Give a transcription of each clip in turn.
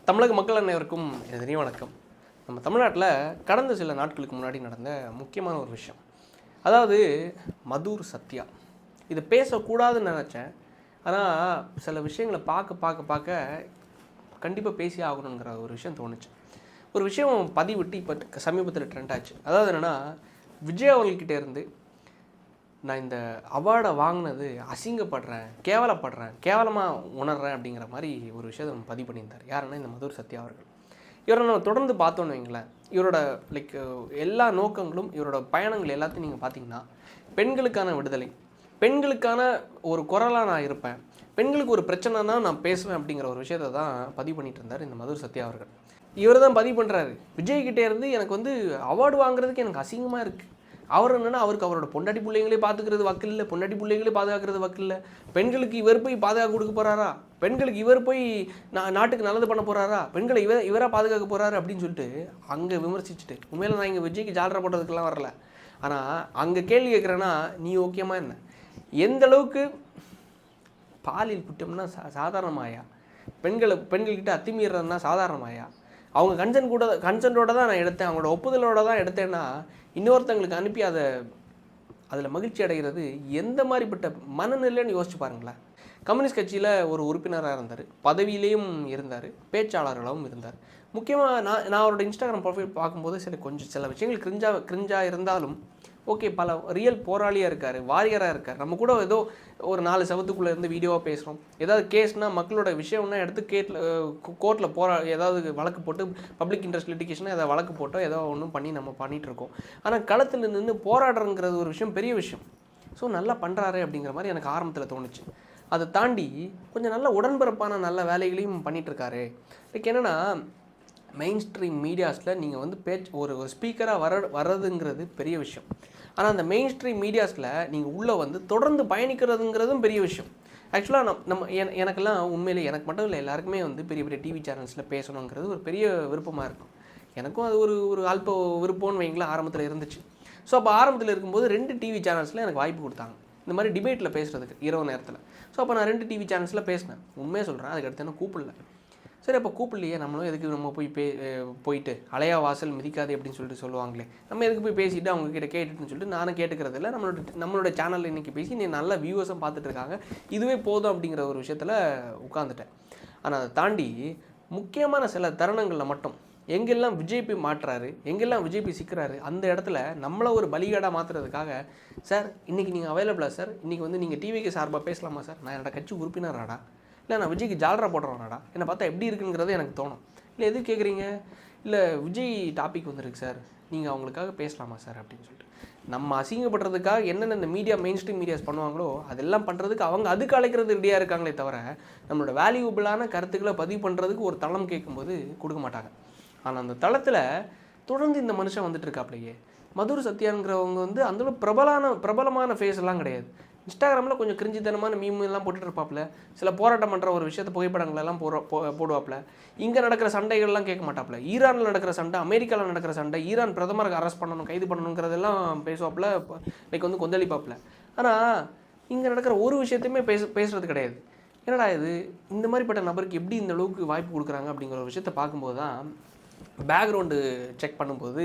தமிழக மக்கள் அனைவருக்கும் எனது வணக்கம். நம்ம தமிழ்நாட்டில் கடந்த சில நாட்களுக்கு முன்னாடி நடந்த முக்கியமான ஒரு விஷயம், அதாவது மதுர் சத்யா. இது பேசக்கூடாதுன்னு நினச்சேன், ஆனால் சில விஷயங்களை பார்க்க கண்டிப்பாக பேசி ஆகணுங்கிற ஒரு விஷயம் தோணுச்சு. ஒரு விஷயம் பதிவிட்டு இப்போ சமீபத்தில் ட்ரெண்ட் ஆச்சு. அதாவது என்னென்னா, விஜய் அவர்கள்கிட்ட இருந்து நான் இந்த அவார்டை வாங்கினது அசிங்கப்படுறேன், கேவலமாக உணர்றேன் அப்படிங்கிற மாதிரி ஒரு விஷயத்தை நம்ம பதிவு பண்ணியிருந்தார். யாருன்னா இந்த மதுர் சத்யா அவர்கள். இவரை நம்ம தொடர்ந்து பார்த்தோன்னு வைங்களேன், இவரோட எல்லா நோக்கங்களும், இவரோட பயணங்கள் எல்லாத்தையும் நீங்கள் பார்த்தீங்கன்னா, பெண்களுக்கான விடுதலை, பெண்களுக்கான ஒரு குரலாக நான் இருப்பேன், பெண்களுக்கு ஒரு பிரச்சனைனா நான் பேசுவேன் அப்படிங்கிற ஒரு விஷயத்தை தான் பதிவு பண்ணிட்டு இருந்தார் இந்த மதுர் சத்யா அவர்கள். இவர் தான் பதிவு பண்ணுறாரு, விஜய்கிட்டே இருந்து எனக்கு வந்து அவார்டு வாங்குறதுக்கு எனக்கு அசிங்கமாக இருக்குது. அவர் என்னென்னா, அவருக்கு அவரோட பொண்டாட்டி பிள்ளைங்களே பார்த்துக்கிறது வக்கில் இல்லை, பொண்டாட்டி பிள்ளைங்களே பாதுகாக்கிறது வக்கில் இல்லை, பெண்களுக்கு இவர் போய் பாதுகாப்பு கொடுக்க போகிறாரா, பெண்களுக்கு இவர் போய் நாட்டுக்கு நல்லது பண்ண போகிறாரா, பெண்களை இவராக பாதுகாக்க போகிறாரு அப்படின்னு சொல்லிட்டு அங்கே விமர்சிச்சுட்டு, உண்மையில் நான் இங்கே விஜய்க்கு ஜாலரா போட்டதுக்கெல்லாம் வரல, ஆனால் அங்கே கேள்வி கேட்குறேன்னா, நீ ஓகேமா என்ன, எந்த அளவுக்கு பாலியல் குற்றம்னா சாதாரணமாயா, பெண்கள்கிட்ட அத்துமீறதுனா சாதாரணமாயா, அவங்க கன்சென்ட்டோட தான் நான் எடுத்தேன், அவங்களோட ஒப்புதலோட தான் எடுத்தேன்னா இன்னொருத்தங்களுக்கு அனுப்பி அதில் மகிழ்ச்சி அடைகிறது எந்த மாதிரிப்பட்ட மனநிலைன்னு யோசிச்சு பாருங்களேன். கம்யூனிஸ்ட் கட்சியில் ஒரு உறுப்பினராக இருந்தார், பதவியிலையும் இருந்தார், பேச்சாளர்களாகவும் இருந்தார். முக்கியமாக நான் அவரோட இன்ஸ்டாகிராம் ப்ரொஃபைல் பார்க்கும்போது சில விஷயங்கள் கிரிஞ்சாக இருந்தாலும் ஓகே, பல ரியல் போராளியாக இருக்கார், வாரியராக இருக்கார். நம்ம கூட ஏதோ ஒரு 4 செவத்துக்குள்ளே இருந்து வீடியோவாக பேசுகிறோம், ஏதாவது கேஸ்னால் மக்களோட விஷயம்னா எடுத்து கோர்ட்டில் ஏதாவது வழக்கு போட்டு பப்ளிக் இன்ட்ரெஸ்ட் லிட்டிகேஷனாக ஏதாவது வழக்கு போட்டோ ஏதோ ஒன்றும் பண்ணி நம்ம பண்ணிகிட்ருக்கோம். ஆனால் களத்தில் நின்று போராடுறங்கிறது ஒரு விஷயம், பெரிய விஷயம். ஸோ நல்லா பண்ணுறாரு அப்படிங்கிற மாதிரி எனக்கு ஆரம்பத்தில் தோணுச்சு. அதை தாண்டி கொஞ்சம் நல்ல உடன்பிறப்பான நல்ல வேலைகளையும் பண்ணிகிட்ருக்காரு. என்னென்னா, மெயின் ஸ்ட்ரீம் மீடியாஸில் நீங்கள் வந்து ஒரு ஸ்பீக்கராக வர்றதுங்கிறது பெரிய விஷயம். ஆனால் அந்த மெயின் ஸ்ட்ரீம் மீடியாஸில் நீங்கள் உள்ளே வந்து தொடர்ந்து பயணிக்கிறதுங்கிறதும் பெரிய விஷயம். ஆக்சுவலாக எனக்கெல்லாம் உண்மையிலே, எனக்கு மட்டும் இல்லை, எல்லாருக்குமே வந்து பெரிய பெரிய டிவி சேனல்ஸில் பேசணுங்கிறது ஒரு பெரிய விருப்பமாக இருக்கும். எனக்கும் அது ஒரு அல்ப விருப்பம்னு வைங்களேன் ஆரம்பத்தில் இருந்துச்சு. ஸோ அப்போ ஆரம்பத்தில் இருக்கும்போது 2 டிவி சேனல்ஸில் எனக்கு வாய்ப்பு கொடுத்தாங்க இந்த மாதிரி டிபேட்டில் பேசுகிறதுக்கு இரவு நேரத்தில். ஸோ அப்போ நான் 2 டிவி சேனல்ஸில் பேசினேன். உண்மையாக சொல்கிறேன், அதுக்கடுத்து என்ன கூப்பிடல. சரி, அப்போ கூப்பிடலையே, நம்மளும் எதுக்கு நம்ம போயிட்டு அலையா வாசல் மிதிக்காது அப்படின்னு சொல்லுவாங்களே, நம்ம எதுக்கு போய் பேசிவிட்டு அவங்கக்கிட்ட கேட்டுட்டுன்னு சொல்லிட்டு நானும் கேட்டுக்கிறது இல்லை. நம்மளோட சேனலில் இன்றைக்கி பேசி நீ நல்ல வியூவர்ஸும் பார்த்துட்டு இருக்காங்க, இதுவே போதும் அப்படிங்கிற ஒரு விஷயத்தில் உட்காந்துட்டேன். ஆனால் அதை தாண்டி முக்கியமான சில தருணங்களில் மட்டும் எங்கெல்லாம் விஜய் போய் மாட்டுறாரு, எங்கெல்லாம் விஜய் போய் சிக்கிறாரு, அந்த இடத்துல நம்மளை ஒரு பலிகாடாக மாற்றுறதுக்காக, சார் இன்றைக்கி நீங்கள் அவைலபிளா சார், இன்றைக்கி வந்து நீங்கள் டிவிக்கு சார்பாக பேசலாமா சார், நான் என்னோட கட்சி உறுப்பினராடா, இல்லை நான் விஜய்க்கு ஜாலரா போடுறேன்னாடா, என்னை பார்த்தா எப்படி இருக்குங்கிறது எனக்கு தோணும். இல்லை எது கேட்குறீங்க, இல்லை விஜய் டாபிக் வந்துருக்கு சார், நீங்கள் அவங்களுக்காக பேசலாமா சார் அப்படின்னு சொல்லிட்டு நம்ம அசிங்கப்படுறதுக்காக என்னென்ன இந்த மெயின் ஸ்ட்ரீம் மீடியாஸ் பண்ணுவாங்களோ அதெல்லாம் பண்ணுறதுக்கு அவங்க அதுக்கு அழைக்கிறது ரெடியாக இருக்காங்களே தவிர, நம்மளோட வேல்யூபிளான கருத்துக்களை பதிவு பண்ணுறதுக்கு ஒரு தளம் கேட்கும்போது கொடுக்க மாட்டாங்க. ஆனால் அந்த தளத்தில் தொடர்ந்து இந்த மனுஷன் வந்துட்டு இருக்காப்லையே, மதுர் சத்யாங்கிறவங்க வந்து அந்தளவு பிரபலமான ஃபேஸ் எல்லாம் கிடையாது. இன்ஸ்டாகிராமில் கொஞ்சம் கிரிஞ்சித்தனமான மீம்லாம் போட்டுட்டு இருப்பாப்புல, சில போராட்டம் பண்ணுற ஒரு விஷயத்தை புகைப்படங்களெல்லாம் போடுவாப்புல, இங்கே நடக்கிற சண்டைகள்லாம் கேட்க மாட்டாப்புல, ஈரானில் நடக்கிற சண்டை, அமெரிக்காவில் நடக்கிற சண்டை, ஈரான் பிரதமருக்கு அரெஸ்ட் பண்ணணும், கைது பண்ணணுங்கிறதெல்லாம் பேசுவாப்புல, வந்து கொந்தளிப்பாப்புல. ஆனால் இங்கே நடக்கிற ஒரு விஷயத்தையுமே பேசுகிறது கிடையாது. என்னடா இது, இந்த மாதிரிப்பட்ட நபருக்கு எப்படி இந்த அளவுக்கு வாய்ப்பு கொடுக்குறாங்க அப்படிங்கிற ஒரு விஷயத்தை பார்க்கும்போது தான் பேக்ரவுண்டு செக் பண்ணும்போது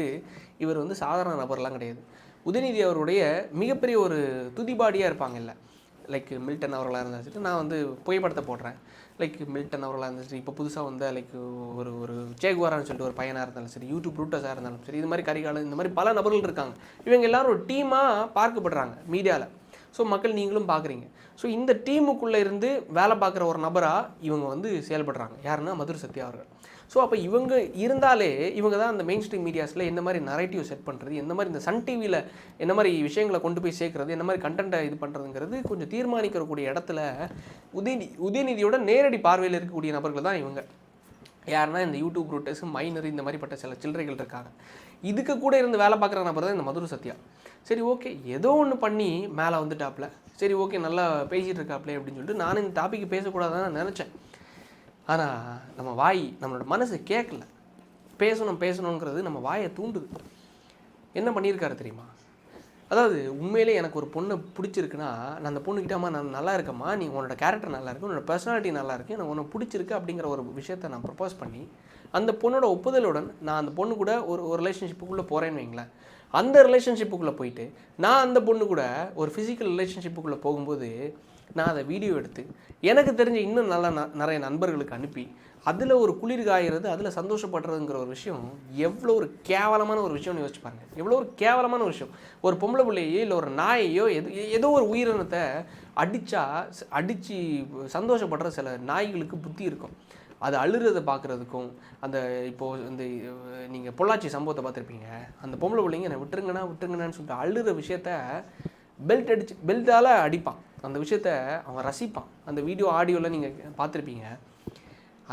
இவர் வந்து சாதாரண நபர்லாம் கிடையாது. உதயநிதி அவருடைய மிகப்பெரிய ஒரு துதிபாடியாக இருப்பாங்கல்ல, மில்டன் அவர்களாக இருந்தாலும் சரி, நான் வந்து புகைப்படத்தை போடுறேன், மில்டன் அவர்களாக இருந்தாலும் சரி, இப்போ புதுசாக வந்து ஒரு சேகுவாரான்னு சொல்லிட்டு ஒரு பையனாக இருந்தாலும் சரி, யூடியூப் ரூட்டர்ஸாக இருந்தாலும் சரி, இது மாதிரி கரிகாலம், இந்த மாதிரி பல நபர்கள் இருக்காங்க. இவங்க எல்லோரும் ஒரு டீமாக பார்க்கப்படுறாங்க மீடியாவில். ஸோ மக்கள் நீங்களும் பார்க்குறீங்க. ஸோ இந்த டீமுக்குள்ளே இருந்து வேலை பார்க்குற ஒரு நபராக இவங்க வந்து செயல்படுறாங்க. யாருன்னா மதுர் சத்யா அவர்கள். ஸோ அப்போ இவங்க இருந்தாலே இவங்க தான் அந்த மெயின் ஸ்ட்ரீம் மீடியாஸில் என்ன மாதிரி நரேட்டிவ் செட் பண்ணுறது, எந்த மாதிரி இந்த சன் டிவியில் என்ன மாதிரி விஷயங்களை கொண்டு போய் சேர்க்குறது, என்ன மாதிரி கண்டென்ட்டை இது பண்ணுறதுங்கிறது கொஞ்சம் தீர்மானிக்கக்கூடிய இடத்துல உதயநிதியோட நேரடி பார்வையில் இருக்கக்கூடிய நபர்கள் தான் இவங்க. யாருன்னா இந்த யூடியூப் ரூட்டர்ஸ், மைனர், இந்த மாதிரிப்பட்ட சில சில்லறைகள் இருக்காங்க. இதுக்கு கூட இருந்து வேலை பார்க்குற நபர் தான் இந்த மதுர் சத்யா. சரி ஓகே, ஏதோ ஒன்று பண்ணி மேலே வந்துட்டாப்புல, சரி ஓகே நல்லா பேசிகிட்டு இருக்காப்லே அப்படின்னு சொல்லிட்டு நானும் இந்த டாபிக் பேசக்கூடாதுன்னு நினச்சேன். ஆனால் நம்மளோட மனசு கேட்கல, பேசணுங்கிறது நம்ம வாயை தூண்டுது. என்ன பண்ணியிருக்காரு தெரியுமா, அதாவது உண்மையிலே எனக்கு ஒரு பொண்ணை பிடிச்சிருக்குன்னா நான் அந்த பொண்ணுக்கிட்டமா நான் நல்லா இருக்கம்மா, நீ உன்னோட கேரக்டர் நல்லா இருக்கு, உன்னோட பர்சனாலிட்டி நல்லா இருக்கு, எனக்கு உன்னை பிடிச்சிருக்கு அப்படிங்கிற ஒரு விஷயத்தை நான் ப்ரப்போஸ் பண்ணி அந்த பொண்ணோட ஒப்புதலுடன் நான் அந்த பொண்ணு கூட ஒரு ஒரு ரிலேஷன்ஷிப்புக்குள்ளே போகிறேன்னு வைங்களேன். அந்த ரிலேஷன்ஷிப்புக்குள்ளே போயிட்டு நான் அந்த பொண்ணு கூட ஒரு ஃபிசிக்கல் ரிலேஷன்ஷிப்புக்குள்ளே போகும்போது நான் அதை வீடியோ எடுத்து எனக்கு தெரிஞ்ச இன்னும் நல்ல நிறைய நண்பர்களுக்கு அனுப்பி அதில் ஒரு குளிர் காய்கிறது, அதில் சந்தோஷப்படுறதுங்கிற ஒரு விஷயம் எவ்வளோ ஒரு கேவலமான ஒரு விஷயம்னு யோசிச்சு பாருங்க. எவ்வளோ ஒரு கேவலமான ஒரு விஷயம். ஒரு பொம்பளை பிள்ளையோ இல்லை ஒரு நாயையோ ஏதோ ஒரு உயிரினத்தை அடித்து சந்தோஷப்படுற சில நாய்களுக்கு புத்தி இருக்கும். அது அழுறதை பார்க்குறதுக்கும் அந்த இப்போது இந்த நீங்கள் பொள்ளாச்சி சம்பவத்தை பார்த்துருப்பீங்க. அந்த பொம்பளை பிள்ளைங்க என்னை விட்டுருங்கண்ணான்னு சொல்லிட்டு அழுகிற விஷயத்த பெல்ட்டால் அடிப்பான். அந்த விஷயத்த அவன் ரசிப்பான். அந்த வீடியோ ஆடியோவில் நீங்கள் பார்த்துருப்பீங்க.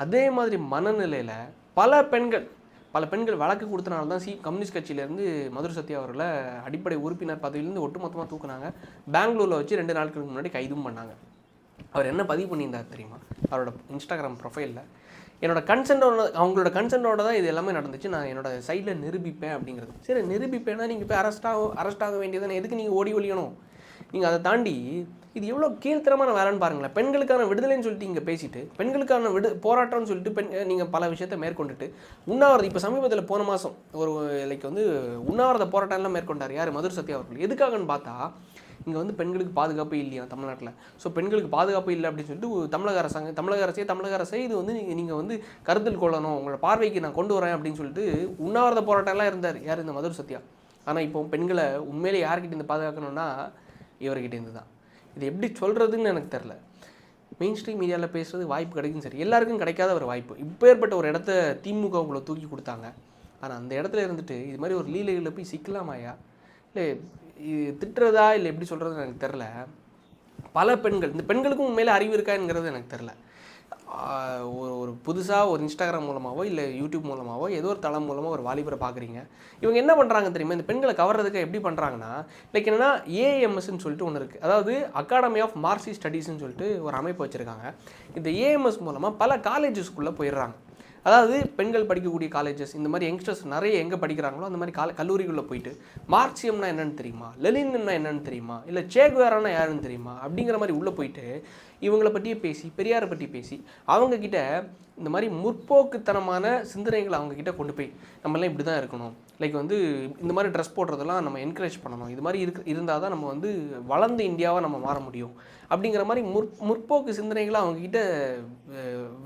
அதே மாதிரி மனநிலையில் பல பெண்கள் வழக்கு கொடுத்தனால தான் கம்யூனிஸ்ட் கட்சியிலேருந்து மதுர் சத்யா அவர்களை அடிப்படை உறுப்பினர் பதவியிலேருந்து ஒட்டுமொத்தமாக தூக்குனாங்க. பெங்களூரில் வச்சு 2 நாட்களுக்கு முன்னாடி கைதும் பண்ணாங்க. அவர் என்ன பதிவு பண்ணியிருந்தார் தெரியுமா? அவரோட இன்ஸ்டாகிராம் ப்ரொஃபைலில் என்னோட அவங்களோட கன்சென்ட்டோட தான் இது எல்லாமே நடந்துச்சு, நான் என்னோட சைடில் நிரூபிப்பேன் அப்படிங்கிறது. சரி, நிரூபிப்பேன்னா நீங்கள் போய் அரெஸ்ட் ஆக வேண்டியதானே, எதுக்கு நீங்கள் ஓடி ஒழியணும்? நீங்கள் அதை தாண்டி இது எவ்வளோ கீழ்த்தரமான வேலைன்னு பாருங்களேன். பெண்களுக்கான விடுதலைன்னு சொல்லிட்டு இங்கே பேசிட்டு பெண்களுக்கான போராட்டம்னு சொல்லிட்டு நீங்கள் பல விஷயத்தை மேற்கொண்டுட்டு உண்ணாவிரதம் இப்போ சமீபத்தில் போன மாதம் ஒரு உண்ணாவிரத போராட்டம்லாம் மேற்கொண்டார் யார்? மதுர் சத்யா அவர்கள். எதுக்காகன்னு பார்த்தா இங்கே பெண்களுக்கு பாதுகாப்பு இல்லையா தமிழ்நாட்டில். ஸோ பெண்களுக்கு பாதுகாப்பு இல்லை அப்படின்னு சொல்லிட்டு தமிழக அரசே இது நீங்கள் கருத்தில் கொள்ளணும், உங்களோட பார்வைக்கு நான் கொண்டு வரேன் அப்படின்னு சொல்லிட்டு உண்ணாவிரத போராட்டம்லாம் இருந்தார் யார்? இந்த மதுர் சத்யா. ஆனால் இப்போ பெண்களை உண்மையிலே யார்கிட்ட இருந்து பாதுகாக்கணும்னா இவர்கிட்டேருந்து தான். இது எப்படி சொல்கிறதுன்னு எனக்கு தெரில. மெயின் ஸ்ட்ரீம் மீடியாவில் பேசுகிறது வாய்ப்பு கிடைக்கும், சரி, எல்லாருக்கும் கிடைக்காத ஒரு வாய்ப்பு. இப்போ ஏற்பட்ட ஒரு இடத்த திமுக உங்களை தூக்கி கொடுத்தாங்க. ஆனால் அந்த இடத்துல இருந்துட்டு இது மாதிரி ஒரு லீலைகளில் போய் சிக்கலாமாயா, இல்லை இது திட்டுறதா, இல்லை எப்படி சொல்கிறதுன்னு எனக்கு தெரில. பல பெண்கள், இந்த பெண்களுக்கும் உண்மையிலே அறிவு இருக்காங்கிறது எனக்கு தெரில. ஒரு புதுசாக ஒரு இன்ஸ்டாகிராம் மூலமாகவோ இல்லை யூடியூப் மூலமாகவோ ஏதோ ஒரு தளம் மூலமாக ஒரு வாலிபரை பார்க்குறீங்க. இவங்க என்ன பண்ணுறாங்க தெரியுமா? இந்த பெண்களை கவர்றதுக்கு எப்படி பண்ணுறாங்கன்னா, லைக் என்னென்னா ஏஎம்எஸ்ன்னு சொல்லிட்டு ஒன்று இருக்குது. அதாவது அகாடமி ஆஃப் மார்க்சிஸ்ட் ஸ்டடீஸ்ன்னு சொல்லிட்டு ஒரு அமைப்பு வச்சுருக்காங்க. இந்த ஏஎம்எஸ் மூலமாக பல காலேஜஸ்க்குள்ளே போயிடுறாங்க. அதாவது பெண்கள் படிக்கக்கூடிய காலேஜஸ், இந்த மாதிரி யங்ஸ்டர்ஸ் நிறைய எங்கே படிக்கிறாங்களோ அந்த மாதிரி கல்லூரிகளில் போயிட்டு மார்க்சியம்னா என்னென்னு தெரியுமா, லெனின்னா என்னென்னு தெரியுமா, இல்லை சேகுவேரானா யாருன்னு தெரியுமா அப்படிங்கிற மாதிரி உள்ளே போயிட்டு இவங்களை பற்றியே பேசி, பெரியாரை பற்றி பேசி, அவங்கக்கிட்ட இந்த மாதிரி முற்போக்குத்தனமான சிந்தனைகளை அவங்கக்கிட்ட கொண்டு போய் நம்மளாம் இப்படி தான் இருக்கணும், லைக் இந்த மாதிரி ட்ரெஸ் போடுறதெல்லாம் நம்ம என்கரேஜ் பண்ணணும், இது மாதிரி இருந்தால் தான் நம்ம வளர்ந்த இந்தியாவாக நம்ம மாற முடியும் அப்படிங்கிற மாதிரி முற்போக்கு சிந்தனைகளை அவங்கக்கிட்ட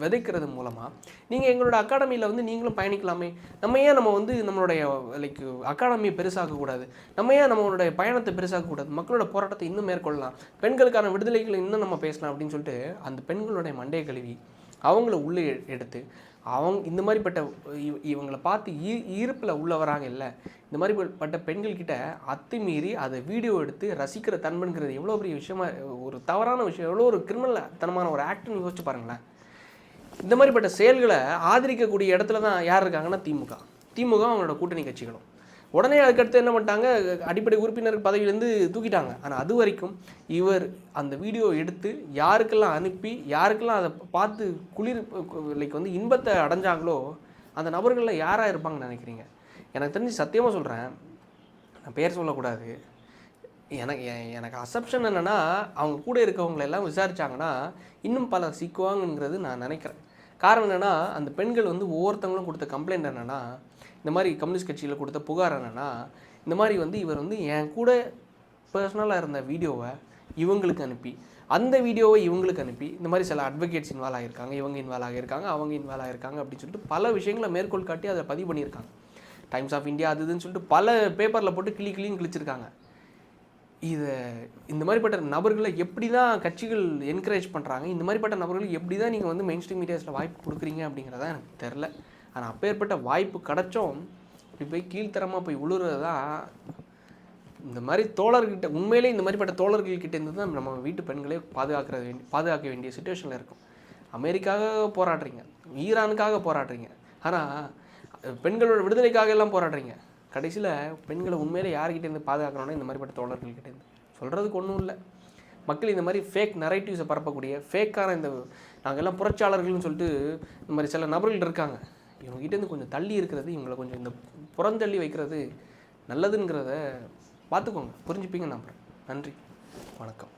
விதைக்கிறது மூலமாக நீங்கள் எங்களோட அகாடமியில் நீங்களும் பயணிக்கலாமே. நம்ம ஏன் நம்மளுடைய லைக் அகாடமியை பெருசாக்கக்கூடாது, நம்ம ஏன் நம்மளுடைய பயணத்தை பெருசாக்கக்கூடாது, மக்களோட போராட்டத்தை இன்னும் மேற்கொள்ளலாம், பெண்களுக்கான விடுதலைகளை இன்னும் நம்ம பேசலாம் அப்படின்னு சொல்லிட்டு அந்த பெண்களுடைய மண்டையை கழுவி அவங்கள உள்ளே எடுத்து இந்த மாதிரிப்பட்ட இவங்களை பார்த்து ஈர்ப்பில் உள்ள வராங்க. இல்லை, இந்த மாதிரிப்பட்ட பெண்கள்கிட்ட அத்துமீறி அதை வீடியோ எடுத்து ரசிக்கிற தன்மைங்கிறது எவ்வளோ பெரிய விஷயமா, ஒரு தவறான விஷயம், எவ்வளோ ஒரு கிரிமினல் தனமான ஒரு ஆக்ட்னு யோசிச்சு பாருங்களேன். இந்த மாதிரிப்பட்ட செயல்களை ஆதரிக்கக்கூடிய இடத்துல தான் யார் இருக்காங்கன்னா திமுக அவங்களோட கூட்டணி கட்சிகளும். உடனே அதுக்கடுத்து என்ன பண்ணிட்டாங்க, அடிப்படை உறுப்பினர் பதவியிலேருந்து தூக்கிட்டாங்க. ஆனால் அது வரைக்கும் இவர் அந்த வீடியோ எடுத்து யாருக்கெல்லாம் அனுப்பி யாருக்கெல்லாம் அதை பார்த்து லைக் இன்பத்தை அடைஞ்சாங்களோ அந்த நபர்களில் யாராக இருப்பாங்கன்னு நினைக்கிறீங்க? எனக்கு தெரிஞ்சு சத்தியமாக சொல்கிறேன், நான் பேர் சொல்லக்கூடாது, எனக்கு அசப்ஷன் என்னென்னா அவங்க கூட இருக்கவங்களெல்லாம் விசாரித்தாங்கன்னா இன்னும் பல சிக்குவாங்கங்கிறது நான் நினைக்கிறேன். காரணம் என்னென்னா அந்த பெண்கள் ஒவ்வொருத்தவங்களும் கொடுத்த கம்ப்ளைண்ட் என்னென்னா, இந்த மாதிரி கம்யூனிஸ்ட் கட்சியில் கொடுத்த புகார் என்னென்னா, இந்த மாதிரி இவர் என் கூட பர்சனலாக இருந்த வீடியோவை இவங்களுக்கு அனுப்பி, அந்த வீடியோவை இவங்களுக்கு அனுப்பி, இந்த மாதிரி சில அட்வொகேட்ஸ் இன்வால்வ் ஆகியிருக்காங்க, இவங்க இன்வால்வ் ஆகியிருக்காங்க, அவங்க இன்வால்வ் ஆகியிருக்காங்க அப்படின்னு சொல்லிட்டு பல விஷயங்களை மேற்கோள் காட்டி அதை பதிவு பண்ணியிருக்காங்க. டைம்ஸ் ஆஃப் இந்தியா அதுன்னு சொல்லிட்டு பல பேப்பரில் போட்டு கிளின்னு கிழிச்சிருக்காங்க. இந்த மாதிரிப்பட்ட நபர்களை எப்படி தான் கட்சிகள் என்கரேஜ் பண்ணுறாங்க, இந்த மாதிரிப்பட்ட நபர்களுக்கு எப்படி தான் நீங்கள் மெயின் ஸ்ட்ரீம் மீடியாஸில் வாய்ப்பு கொடுக்குறீங்க அப்படிங்கிறதா எனக்கு தெரில. ஆனால் அப்பேற்பட்ட வாய்ப்பு கிடச்சோம் இப்படி போய் கீழ்த்தரமாக போய் உழுறது தான். இந்த மாதிரி தோழர்கிட்ட உண்மையிலே இந்த மாதிரிப்பட்ட தோழர்கள்கிட்ட இருந்து தான் நம்ம வீட்டு பெண்களே பாதுகாக்க வேண்டிய சுச்சுவேஷனில் இருக்கும். அமெரிக்காக போராடுறீங்க, ஈரானுக்காக போராடுறீங்க, ஆனால் பெண்களோட விடுதலைக்காக எல்லாம் போராடுறீங்க. கடைசியில் பெண்களை உண்மையிலே யார்கிட்டேருந்து பாதுகாக்கணும்னா இந்த மாதிரிப்பட்ட தோழர்கள்கிட்டேருந்து. சொல்கிறதுக்கு ஒன்றும் இல்லை. மக்கள் இந்த மாதிரி ஃபேக் நரேட்டிவ்ஸை பரப்பக்கூடிய ஃபேக்கான நாங்கள்லாம் புரட்சியாளர்கள்னு சொல்லிட்டு இந்த மாதிரி சில நபர்கள் இருக்காங்க. இவங்ககிட்டேருந்து கொஞ்சம் தள்ளி இருக்கிறது, இவங்களை கொஞ்சம் இந்த புறந்தள்ளி வைக்கிறது நல்லதுங்கிறத பார்த்துக்கோங்க, புரிஞ்சுப்பீங்க நம்புறேன். நன்றி, வணக்கம்.